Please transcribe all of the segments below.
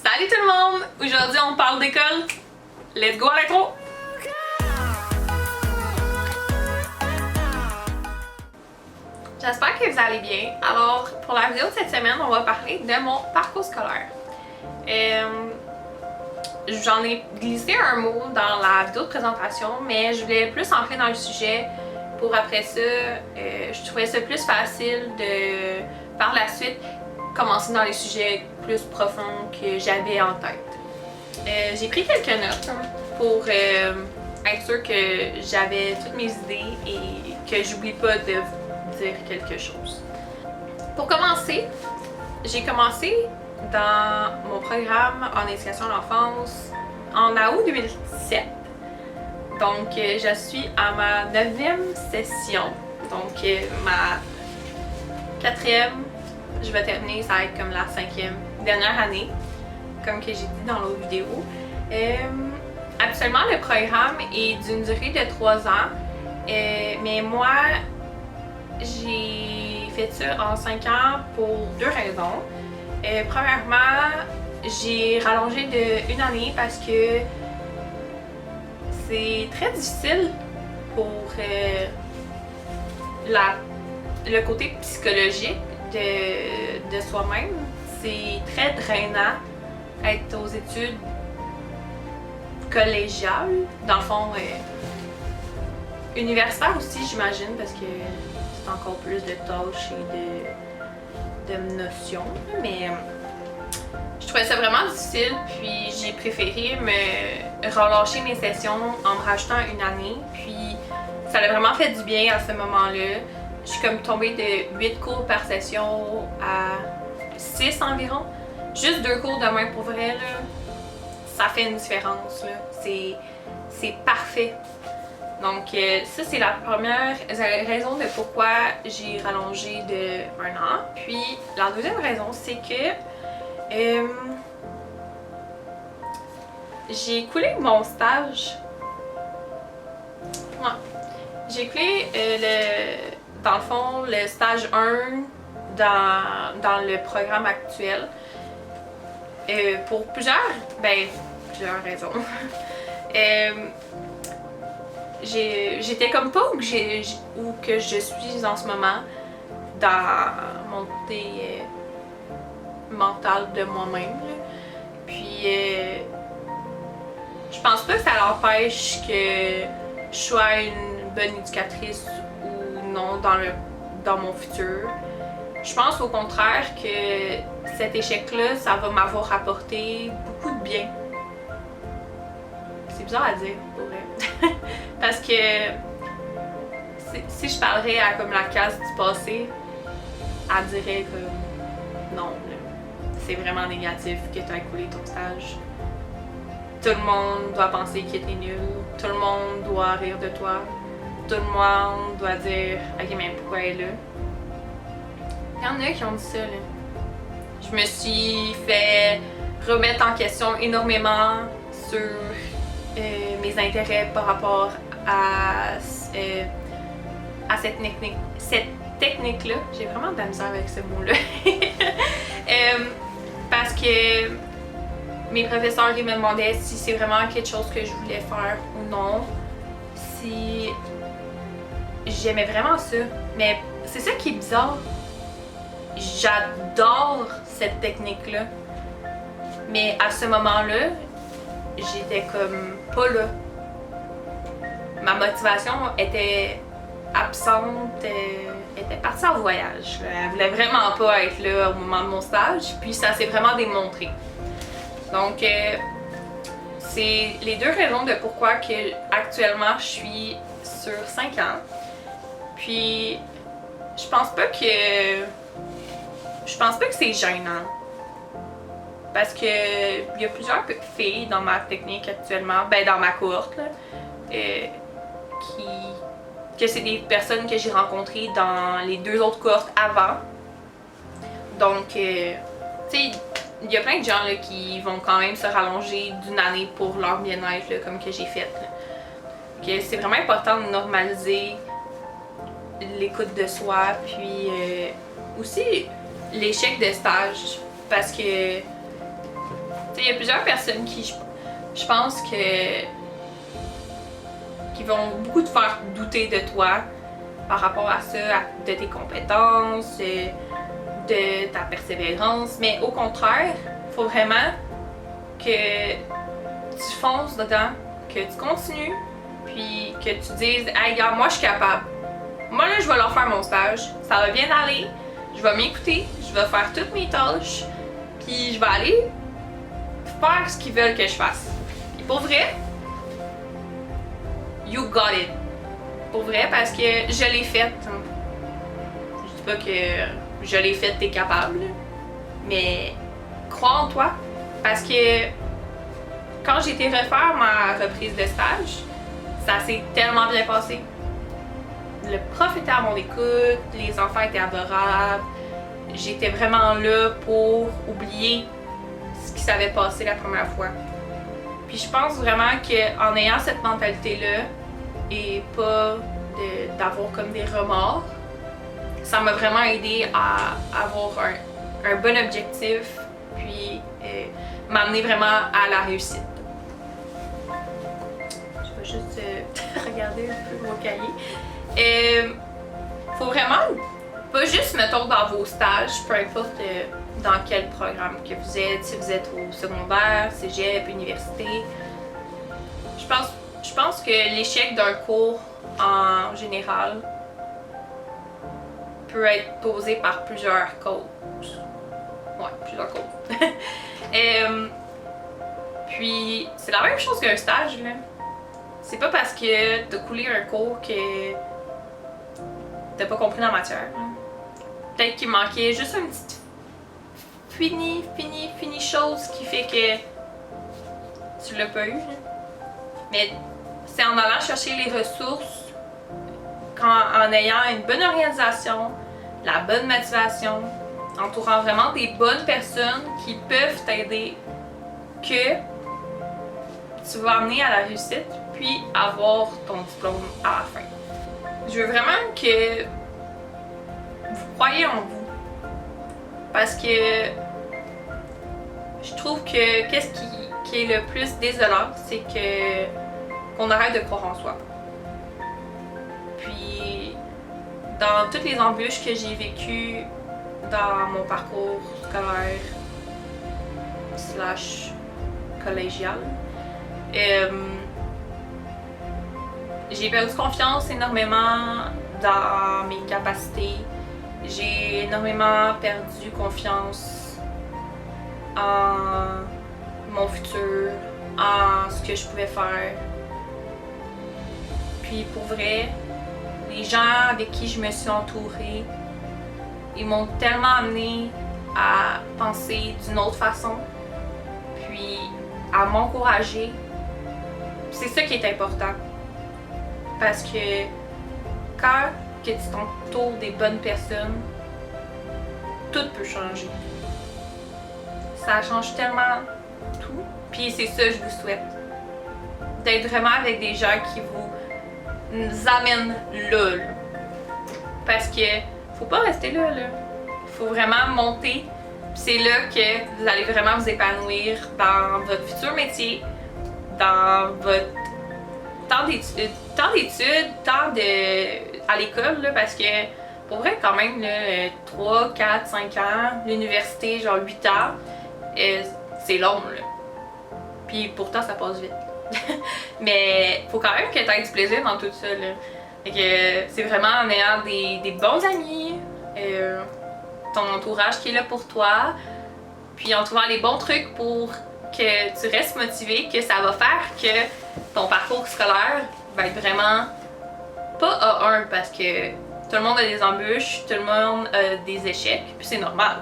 Salut tout le monde! Aujourd'hui on parle d'école. Let's go à l'intro! J'espère que vous allez bien. Alors pour la vidéo de cette semaine, on va parler de mon parcours scolaire. J'en ai glissé un mot dans la vidéo de présentation, mais je voulais plus entrer dans le sujet pour après ça, je trouvais ça plus facile de, par la suite, commencer dans les sujets plus profonds que j'avais en tête. J'ai pris quelques notes pour être sûre que j'avais toutes mes idées et que j'oublie pas de vous dire quelque chose. Pour commencer, j'ai commencé dans mon programme en éducation à l'enfance en août 2017. Donc, je suis à ma 9e session. Donc, ma 4e, je vais terminer, ça va être comme la 5e dernière année, comme que j'ai dit dans l'autre vidéo. Absolument, le programme est d'une durée de 3 ans, mais moi, j'ai fait ça en 5 ans pour 2 raisons. Premièrement, j'ai rallongé de 1 année parce que c'est très difficile pour le côté psychologique de soi-même. C'est très drainant être aux études collégiales, dans le fond universitaire aussi j'imagine, parce que c'est encore plus de tâches et de notions, mais je trouvais ça vraiment difficile, puis j'ai préféré me relâcher mes sessions en me rajoutant 1 année, puis ça a vraiment fait du bien à ce moment-là. Je suis comme tombée de 8 cours par session à 6 environ. Juste 2 cours de main pour vrai, là, ça fait une différence, là. C'est parfait. Donc ça, c'est la première raison de pourquoi j'ai rallongé de 1 an. Puis la deuxième raison, c'est que j'ai écoulé mon stage. Ouais. J'ai écoulé dans le fond, le stage 1 dans le programme actuel. Pour plusieurs raisons. J'étais comme pas où que je suis en ce moment dans mon côté mental de moi-même. Puis je pense pas que ça l'empêche que je sois une bonne éducatrice ou non dans mon futur. Je pense au contraire que cet échec-là, ça va m'avoir apporté beaucoup de bien. C'est bizarre à dire, pour vrai. Parce que si je parlerais à comme la classe du passé, elle dirait que non, c'est vraiment négatif que tu as écoulé ton stage. Tout le monde doit penser que t'es nul. Tout le monde doit rire de toi. Tout le monde doit dire « Ok, mais pourquoi elle est là? » Il y en a qui ont dit ça, là. Je me suis fait remettre en question énormément sur mes intérêts par rapport à cette technique-là. J'ai vraiment de la misère avec ce mot-là. Parce que mes professeurs ils me demandaient si c'est vraiment quelque chose que je voulais faire ou non. Si j'aimais vraiment ça. Mais c'est ça qui est bizarre. J'adore cette technique-là. Mais à ce moment-là, j'étais comme pas là. Ma motivation était absente, était partie en voyage. Elle voulait vraiment pas être là au moment de mon stage, puis ça s'est vraiment démontré. Donc, c'est les 2 raisons de pourquoi que actuellement je suis sur 5 ans. Puis, je pense pas que c'est gênant. Parce que il y a plusieurs filles dans ma technique actuellement, dans ma cohorte, là, que c'est des personnes que j'ai rencontrées dans les 2 autres cohortes avant. Donc, tu sais, il y a plein de gens là, qui vont quand même se rallonger d'1 année pour leur bien-être, là, comme que j'ai fait. C'est vraiment important de normaliser l'écoute de soi, puis aussi l'échec de stage, parce que tu il y a plusieurs personnes qui, je pense que qui vont beaucoup te faire douter de toi par rapport à ça, de tes compétences, de ta persévérance, mais au contraire, il faut vraiment que tu fonces dedans, que tu continues, puis que tu dises « Hey, gars, moi je suis capable. Moi là, je vais leur faire mon stage, ça va bien aller, je vais m'écouter, je vais faire toutes mes tâches, puis je vais aller faire ce qu'ils veulent que je fasse. » Et pour vrai, you got it. Pour vrai, parce que je l'ai faite. Je dis pas que je l'ai faite, t'es capable, mais crois en toi, parce que quand j'ai été refaire ma reprise de stage, ça s'est tellement bien passé. Le prof était à mon écoute, les enfants étaient adorables, j'étais vraiment là pour oublier ce qui s'avait passé la première fois. Puis je pense vraiment qu'en ayant cette mentalité-là, et pas d'avoir comme des remords, ça m'a vraiment aidé à avoir un bon objectif, puis m'amener vraiment à la réussite. Je vais juste regarder un peu mon cahier. Faut vraiment, pas juste mettons dans vos stages, peu importe dans quel programme que vous êtes, si vous êtes au secondaire, cégep, université, je pense que l'échec d'un cours en général peut être posé par plusieurs causes. Ouais, plusieurs causes. Puis, c'est la même chose qu'un stage, là. C'est pas parce que t'as coulé un cours que t'as pas compris la matière. Peut-être qu'il manquait juste une petite fini chose qui fait que tu l'as pas eu. Mais c'est en allant chercher les ressources, en ayant une bonne organisation, la bonne motivation, entourant vraiment des bonnes personnes qui peuvent t'aider, que tu vas amener à la réussite, puis avoir ton diplôme à la fin. Je veux vraiment que vous croyez en vous, parce que je trouve que qu'est-ce qui est le plus désolant, c'est qu'on arrête de croire en soi. Puis, dans toutes les embûches que j'ai vécues dans mon parcours scolaire / collégial, j'ai perdu confiance énormément dans mes capacités. J'ai énormément perdu confiance en mon futur, en ce que je pouvais faire. Puis pour vrai, les gens avec qui je me suis entourée, ils m'ont tellement amené à penser d'une autre façon, puis à m'encourager. C'est ça qui est important. Parce que quand que tu t'entoures des bonnes personnes, tout peut changer. Ça change tellement tout. Puis c'est ça que je vous souhaite. D'être vraiment avec des gens qui vous amènent là. Parce que faut pas rester là. Faut vraiment monter. Puis c'est là que vous allez vraiment vous épanouir dans votre futur métier, dans votre temps d'études, à l'école, parce que pour vrai quand même, là, 3, 4, 5 ans, l'université genre 8 ans, c'est long. Là. Puis pourtant ça passe vite. Mais faut quand même que tu aies du plaisir dans tout ça. Là. Fait que c'est vraiment en ayant des bons amis, ton entourage qui est là pour toi, puis en trouvant les bons trucs pour que tu restes motivé, que ça va faire que ton parcours scolaire va être vraiment pas A1 parce que tout le monde a des embûches, tout le monde a des échecs, puis c'est normal.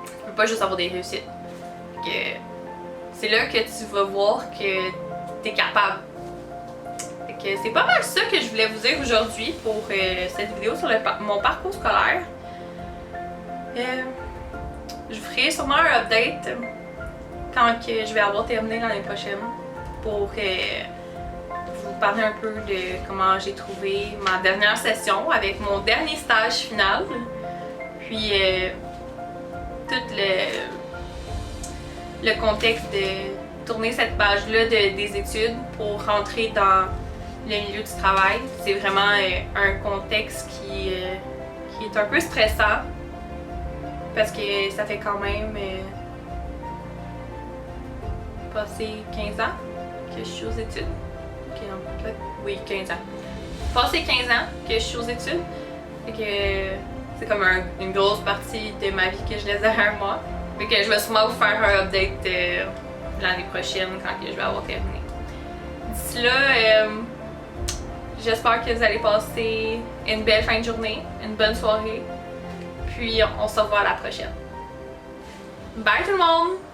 Tu peux pas juste avoir des réussites. C'est là que tu vas voir que t'es capable. C'est pas mal ça que je voulais vous dire aujourd'hui pour cette vidéo sur mon parcours scolaire. Je vous ferai sûrement un update quand que je vais avoir terminé l'année prochaine pour vous parler un peu de comment j'ai trouvé ma dernière session avec mon dernier stage final. Puis tout le contexte de tourner cette page-là des études pour rentrer dans le milieu du travail. C'est vraiment un contexte qui est un peu stressant parce que ça fait quand même passé 15 ans que je suis aux études. Ok, non, peut-être, oui, 15 ans. Passé 15 ans que je suis aux études. Fait que c'est comme une grosse partie de ma vie que je laisse derrière moi. Fait que je vais sûrement vous faire un update l'année prochaine quand que je vais avoir terminé. D'ici là, j'espère que vous allez passer une belle fin de journée, une bonne soirée. Puis on se revoit à la prochaine. Bye tout le monde!